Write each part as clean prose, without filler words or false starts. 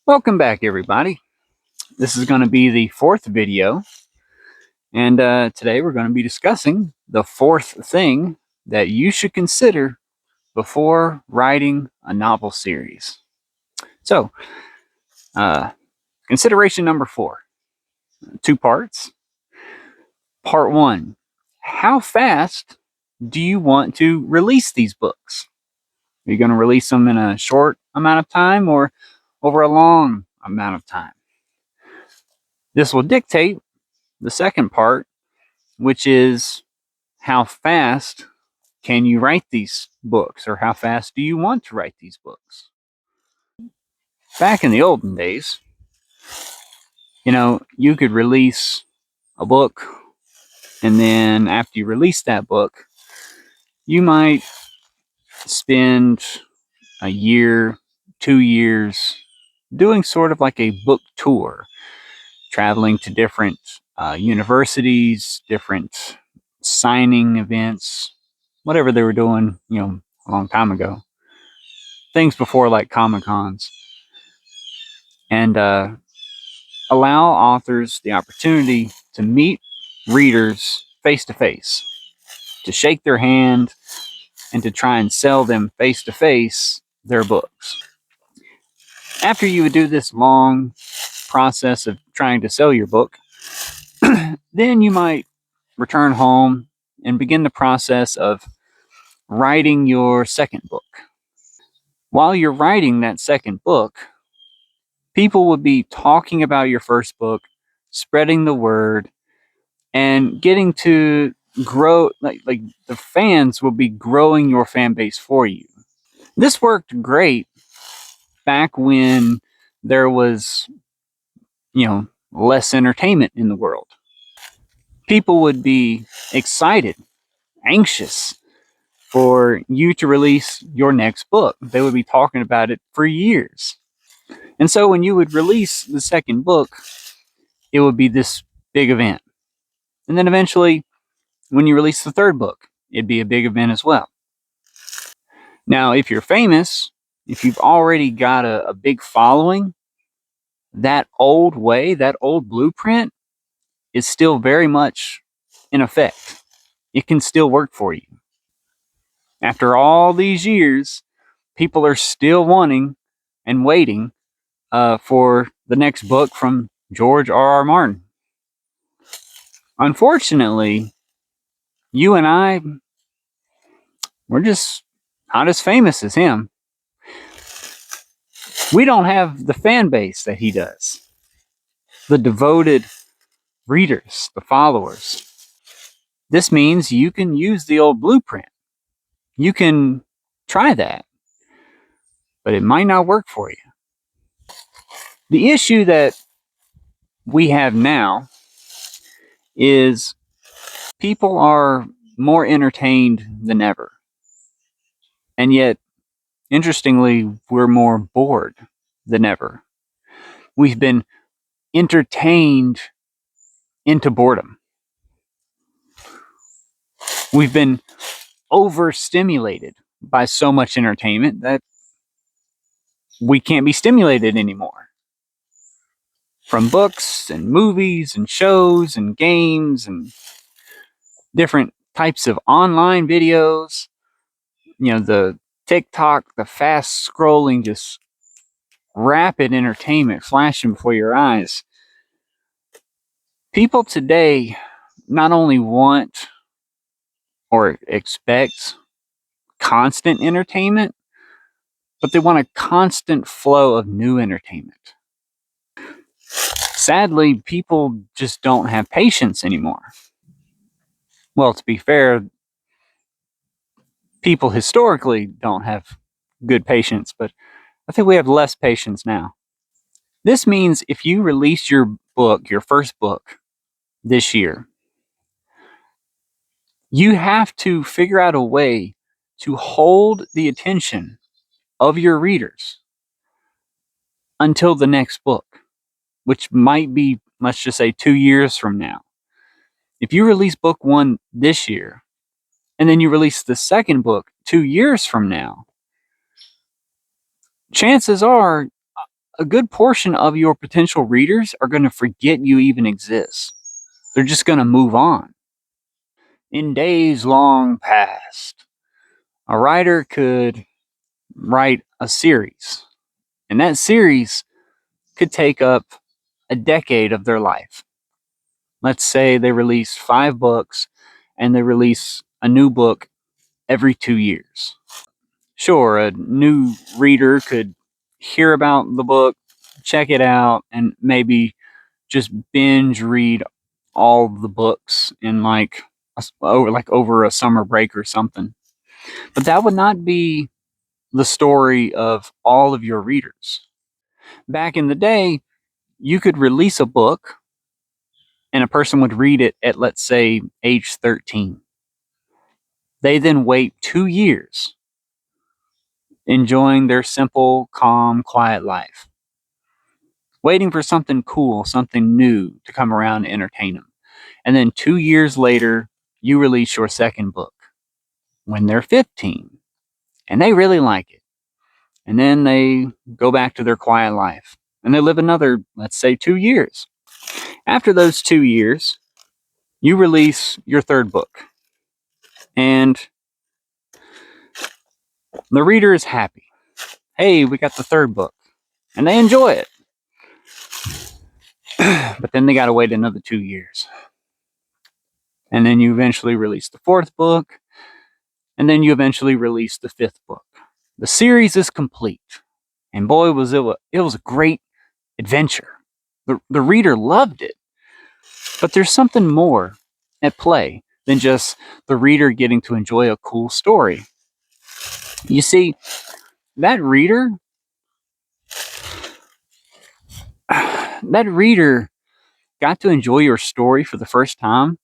Welcome back, everybody. This is going to be the fourth video, and today we're going to be discussing the fourth thing that you should consider before writing a novel series. So, consideration number 4, 2 parts. Part 1, how fast do you want to release these books? Are you going to release them in a short amount of time or over a long amount of time? This will dictate the second part, which is how fast can you write these books, or how fast do you want to write these books? Back in the olden days, you could release a book, and then after you release that book, you might spend a year, 2 years doing sort of like a book tour, traveling to different universities, different signing events, whatever they were doing, a long time ago. Things before like Comic-Cons. And allow authors the opportunity to meet readers face to face, to shake their hand, and to try and sell them face to face their books. After you would do this long process of trying to sell your book, then you might return home and begin the process of writing your second book. While you're writing that second book, people would be talking about your first book, spreading the word, and getting to grow, like the fans will be growing your fan base for you. This worked great back when there was, less entertainment in the world. People would be excited, anxious for you to release your next book. They would be talking about it for years. And so when you would release the second book, it would be this big event. And then eventually, when you release the third book, it'd be a big event as well. Now, if you're famous, if you've already got a big following, that old way, that old blueprint is still very much in effect. It can still work for you. After all these years, people are still wanting and waiting for the next book from George R.R. Martin. Unfortunately, you and I, we're just not as famous as him. We don't have the fan base that he does, the devoted readers, the followers. This means you can use the old blueprint. You can try that, but it might not work for you. The issue that we have now is people are more entertained than ever. And yet, interestingly, we're more bored than ever. We've been entertained into boredom. We've been overstimulated by so much entertainment that we can't be stimulated anymore. From books and movies and shows and games and different types of online videos, the TikTok, the fast scrolling, just rapid entertainment flashing before your eyes. People today not only want or expect constant entertainment, but they want a constant flow of new entertainment. Sadly, people just don't have patience anymore. Well, to be fair, people historically don't have good patience, but I think we have less patience now. This means if you release your book, your first book, this year, you have to figure out a way to hold the attention of your readers until the next book, which might be, let's just say, 2 years from now. If you release book 1 this year, and then you release the second book 2 years from now, chances are a good portion of your potential readers are going to forget you even exist. They're just going to move on. In days long past, a writer could write a series, and that series could take up a decade of their life. Let's say they release 5 books and they release a new book every 2 years. Sure, a new reader could hear about the book, check it out, and maybe just binge read all the books in over a summer break or something. But that would not be the story of all of your readers. Back in the day, you could release a book and a person would read it at, let's say, age 13. They then wait 2 years enjoying their simple, calm, quiet life, waiting for something cool, something new to come around and entertain them. And then 2 years later, you release your second book when they're 15 and they really like it. And then they go back to their quiet life and they live another, let's say, 2 years. After those 2 years, you release your third book and the reader is happy. Hey, we got the third book. And they enjoy it. But then they got to wait another 2 years. And then you eventually release the fourth book. And then you eventually release the fifth book. The series is complete. And boy, was it was a great adventure. The reader loved it. But there's something more at play than just the reader getting to enjoy a cool story. You see, that reader got to enjoy your story for the first time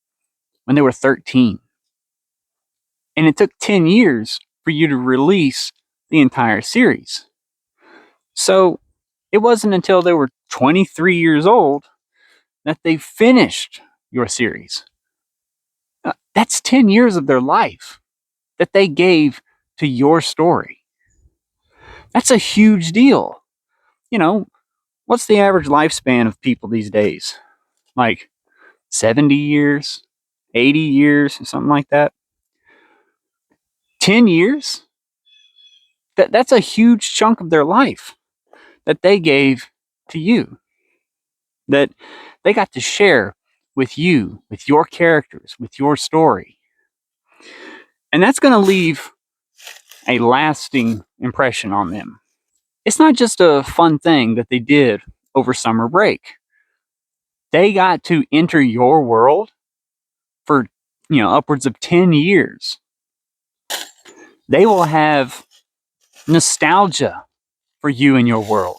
when they were 13. And it took 10 years for you to release the entire series. So it wasn't until they were 23 years old that they finished your series. That's 10 years of their life that they gave to your story. That's a huge deal. You know, what's the average lifespan of people these days? Like 70 years, 80 years, something like that. 10 years? That's a huge chunk of their life that they gave to you, that they got to share with you, with your characters, with your story. And that's going to leave a lasting impression on them. It's not just a fun thing that they did over summer break. They got to enter your world for, upwards of 10 years. They will have nostalgia for you and your world.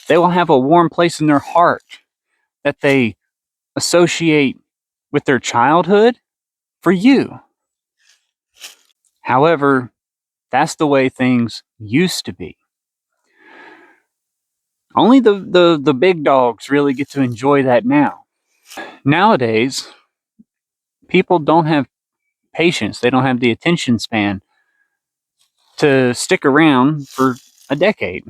They will have a warm place in their heart that they associate with their childhood for you. However, that's the way things used to be. Only the big dogs really get to enjoy that now. Nowadays, people don't have patience. They don't have the attention span to stick around for a decade.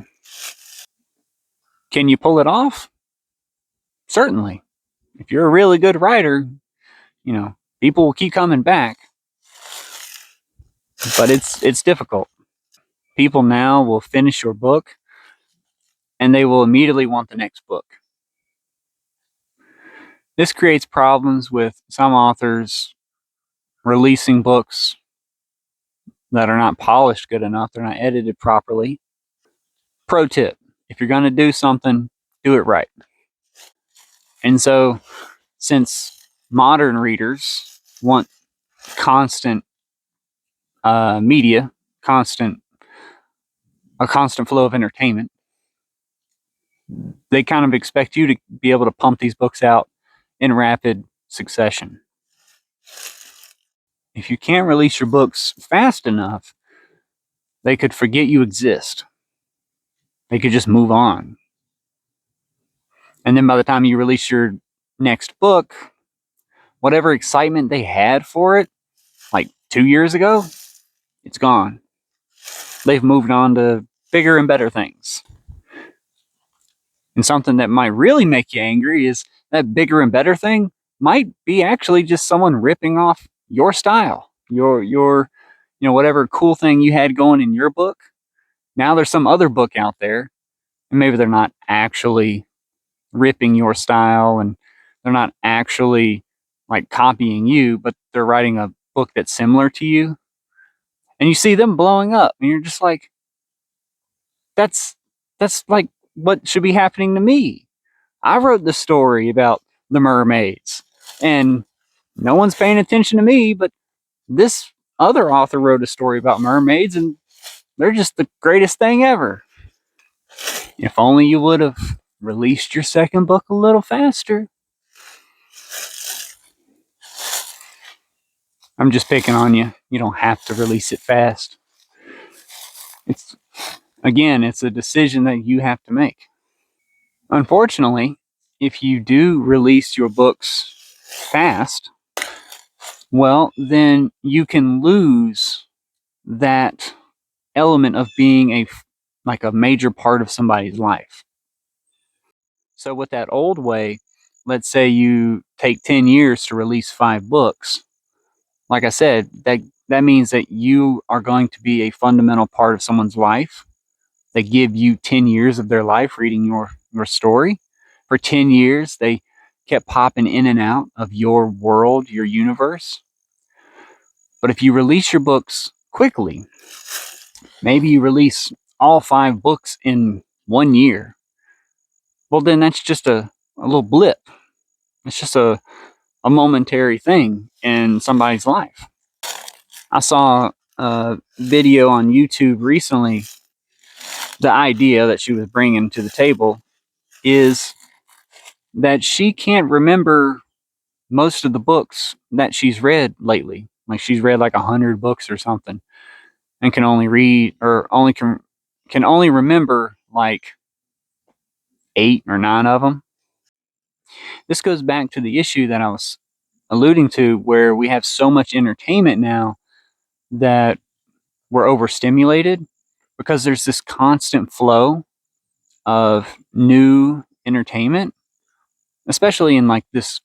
Can you pull it off? Certainly. If you're a really good writer, people will keep coming back. But it's difficult. People now will finish your book and they will immediately want the next book. This creates problems with some authors releasing books that are not polished good enough. They're not edited properly. Pro tip, if you're going to do something, do it right. And so, since modern readers want constant media, a constant flow of entertainment, they kind of expect you to be able to pump these books out in rapid succession. If you can't release your books fast enough, they could forget you exist. They could just move on. And then by the time you release your next book, whatever excitement they had for it, like 2 years ago, it's gone. They've moved on to bigger and better things. And something that might really make you angry is that bigger and better thing might be actually just someone ripping off your style, your whatever cool thing you had going in your book. Now there's some other book out there, and maybe they're not actually ripping your style, and they're not actually like copying you, but they're writing a book that's similar to you. And you see them blowing up, and you're just like, that's like what should be happening to me. I wrote the story about the mermaids, and no one's paying attention to me, but this other author wrote a story about mermaids, and they're just the greatest thing ever. If only you would have released your second book a little faster. I'm just picking on you. You don't have to release it fast. It's it's a decision that you have to make. Unfortunately, if you do release your books fast, well, then you can lose that element of being a major part of somebody's life. So with that old way, let's say you take 10 years to release 5 books. Like I said, that means that you are going to be a fundamental part of someone's life. They give you 10 years of their life reading your story. For 10 years, they kept popping in and out of your world, your universe. But if you release your books quickly, maybe you release all 5 books in 1 year, well, then that's just a little blip. It's just a momentary thing in somebody's life. I saw a video on YouTube recently. The idea that she was bringing to the table is that she can't remember most of the books that she's read lately. Like she's read like 100 books or something, and can only read or only can only remember like 8 or 9 of them. This goes back to the issue that I was alluding to, where we have so much entertainment now that we're overstimulated because there's this constant flow of new entertainment, especially in like this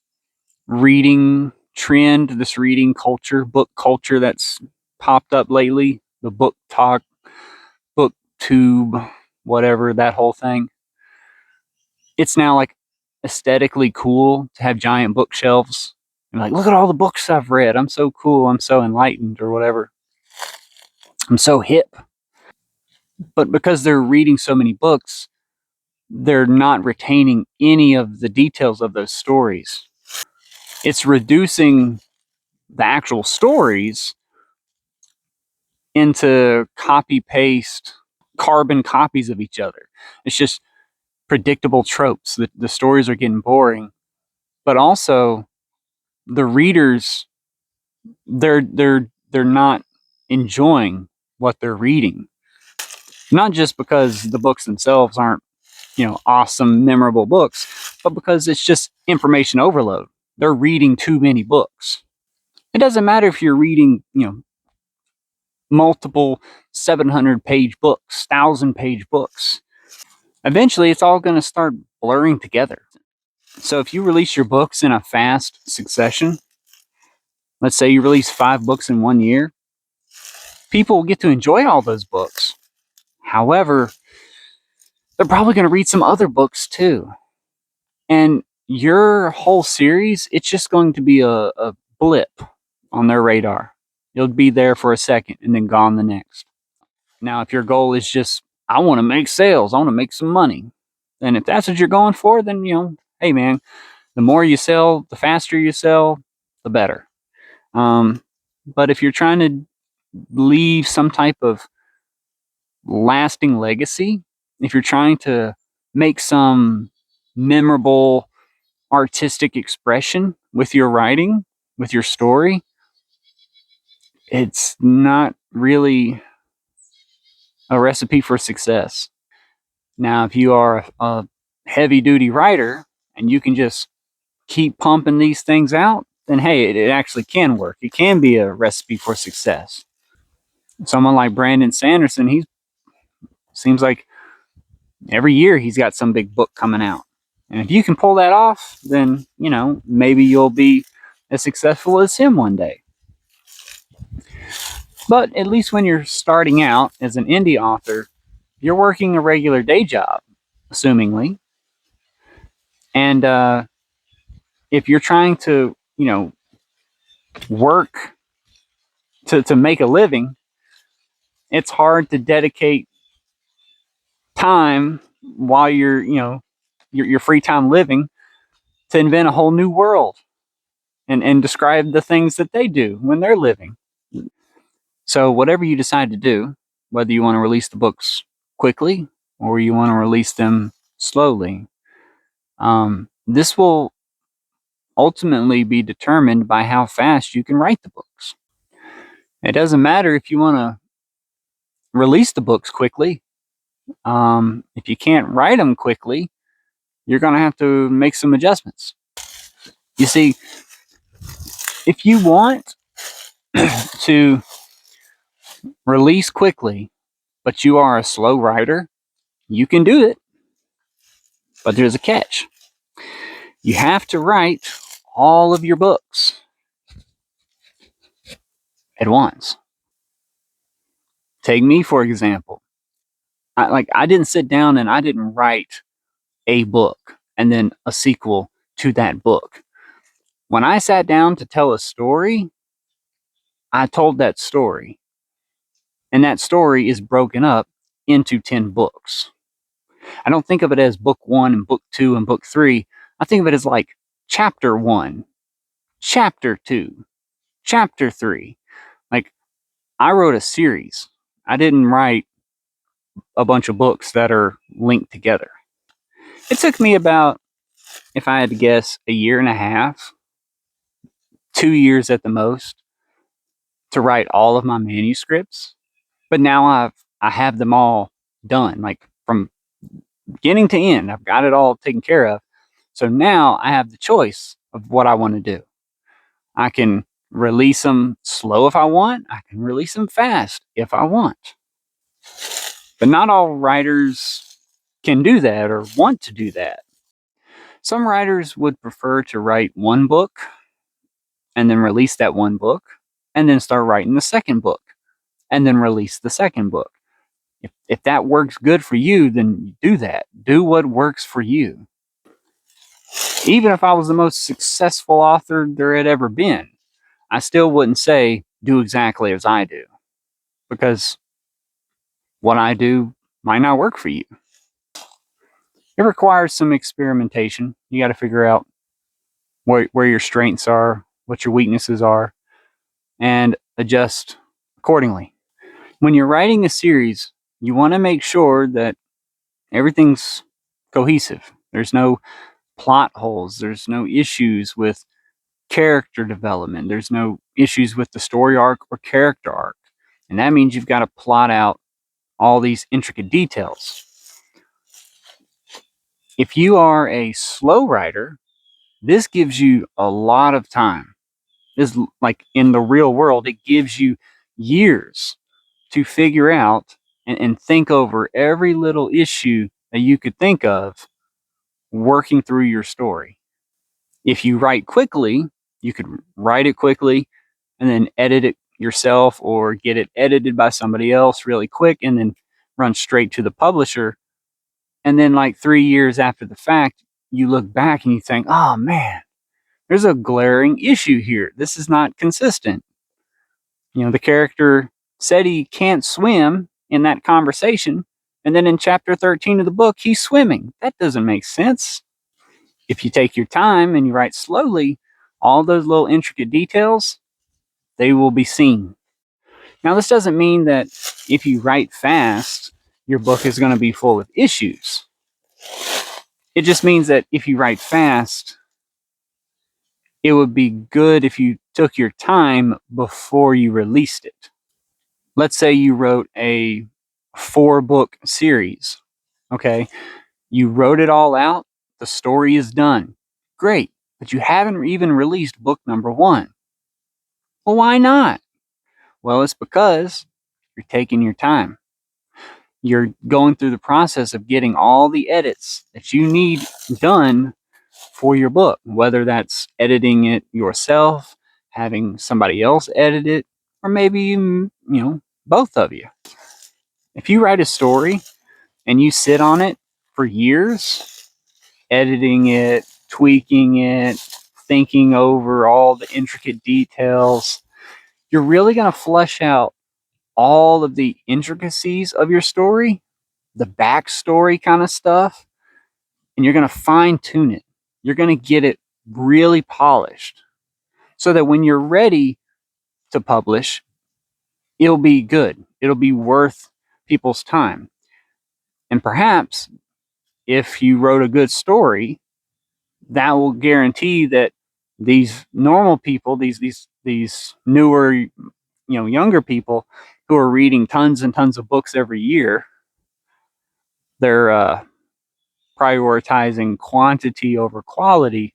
reading trend, this reading culture, book culture that's popped up lately, the book talk, book tube, whatever, that whole thing. It's now like aesthetically cool to have giant bookshelves. And like, look at all the books I've read. I'm so cool. I'm so enlightened or whatever. I'm so hip. But because they're reading so many books, they're not retaining any of the details of those stories. It's reducing the actual stories into copy paste carbon copies of each other. It's just predictable tropes. The stories are getting boring, but also the readers, they're not enjoying what they're reading. Not just because the books themselves aren't, awesome, memorable books, but because it's just information overload. They're reading too many books. It doesn't matter if you're reading, multiple 700-page books, 1,000-page books. Eventually, it's all going to start blurring together. So if you release your books in a fast succession, let's say you release 5 books in 1 year, people will get to enjoy all those books. However, they're probably going to read some other books too. And your whole series, it's just going to be a blip on their radar. You'll be there for a second and then gone the next. Now, if your goal is just, I want to make sales, I want to make some money, then if that's what you're going for, then, hey man, the more you sell, the faster you sell, the better. But if you're trying to leave some type of lasting legacy, if you're trying to make some memorable artistic expression with your writing, with your story, it's not really a recipe for success. Now, if you are a heavy duty writer and you can just keep pumping these things out, then hey, it actually can work. It can be a recipe for success. Someone like Brandon Sanderson, he seems like Every year he's got some big book coming out. And if you can pull that off, then, maybe you'll be as successful as him one day. But at least when you're starting out as an indie author, you're working a regular day job, assumingly. And if you're trying to, work to make a living, it's hard to dedicate time while you're, your free time living to invent a whole new world and describe the things that they do when they're living. So whatever you decide to do, whether you want to release the books quickly or you want to release them slowly, this will ultimately be determined by how fast you can write the books. It doesn't matter if you want to release the books quickly. If you can't write them quickly, you're going to have to make some adjustments. You see, if you want to release quickly, but you are a slow writer, you can do it. But there's a catch. You have to write all of your books at once. Take me, for example. I didn't sit down and I didn't write a book and then a sequel to that book. When I sat down to tell a story, I told that story. And that story is broken up into 10 books. I don't think of it as book 1 and book 2 and book 3. I think of it as like chapter 1, chapter 2, chapter 3. Like, I wrote a series. I didn't write a bunch of books that are linked together. It took me about, if I had to guess, a year and a half, 2 years at the most, to write all of my manuscripts. But now I have them all done, like from beginning to end. I've got it all taken care of. So now I have the choice of what I want to do. I can release them slow if I want. I can release them fast if I want. But not all writers can do that or want to do that. Some writers would prefer to write one book and then release that one book and then start writing the second book and then release the second book. If that works good for you, then do that. Do what works for you. Even if I was the most successful author there had ever been, I still wouldn't say do exactly as I do, because what I do might not work for you. It requires some experimentation. You got to figure out where your strengths are, what your weaknesses are, and adjust accordingly. When you're writing a series, you want to make sure that everything's cohesive. There's no plot holes. There's no issues with character development. There's no issues with the story arc or character arc. And that means you've got to plot out all these intricate details. If you are a slow writer, this gives you a lot of time. This, like in the real world, it gives you years to figure out and think over every little issue that you could think of working through your story. If you write quickly, you could write it quickly and then edit it yourself or get it edited by somebody else really quick and then run straight to the publisher. And then, like 3 years after the fact, you look back and you think, oh man, there's a glaring issue here. This is not consistent. The character said he can't swim in that conversation. And then in chapter 13 of the book, he's swimming. That doesn't make sense. If you take your time and you write slowly, all those little intricate details, they will be seen. Now, this doesn't mean that if you write fast, your book is going to be full of issues. It just means that if you write fast, it would be good if you took your time before you released it. Let's say you wrote a 4-book series. Okay, you wrote it all out. The story is done. Great, but you haven't even released book number 1. Well, why not? Well, it's because you're taking your time. you're going through the process of getting all the edits that you need done for your book, whether that's editing it yourself, having somebody else edit it, or maybe both of you. If you write a story and you sit on it for years, editing it, tweaking it, thinking over all the intricate details, you're really going to flesh out all of the intricacies of your story, the backstory kind of stuff, and you're going to fine tune it. You're going to get it really polished so that when you're ready to publish, it'll be good. It'll be worth people's time. And perhaps if you wrote a good story, that will guarantee that these normal people, these newer, younger people who are reading tons and tons of books every year, they're prioritizing quantity over quality.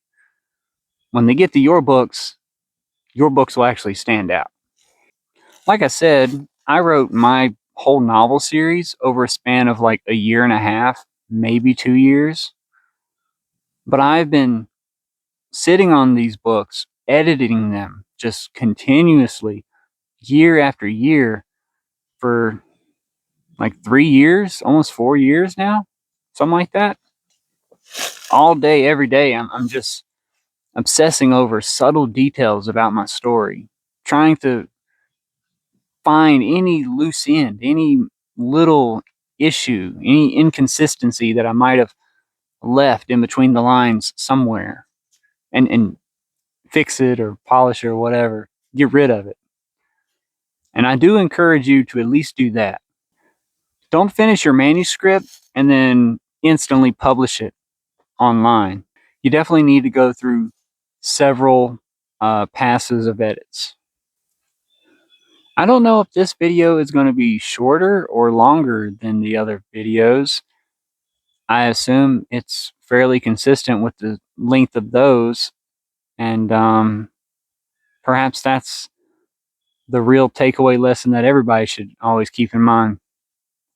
When they get to your books will actually stand out. Like I said, I wrote my whole novel series over a span of like a year and a half, maybe 2 years. But I've been sitting on these books, editing them just continuously, year after year, for like 3 years, almost 4 years now, something like that. All day, every day, I'm just obsessing over subtle details about my story, trying to find any loose end, any little issue, any inconsistency that I might have left in between the lines somewhere, and fix it or polish it or whatever, get rid of it. And I do encourage you to at least do that. Don't finish your manuscript and then instantly publish it online. You definitely need to go through several passes of edits. I don't know if this video is going to be shorter or longer than the other videos. I assume it's fairly consistent with the length of those, and perhaps that's the real takeaway lesson that everybody should always keep in mind.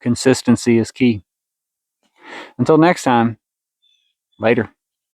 Consistency is key. Until next time, later.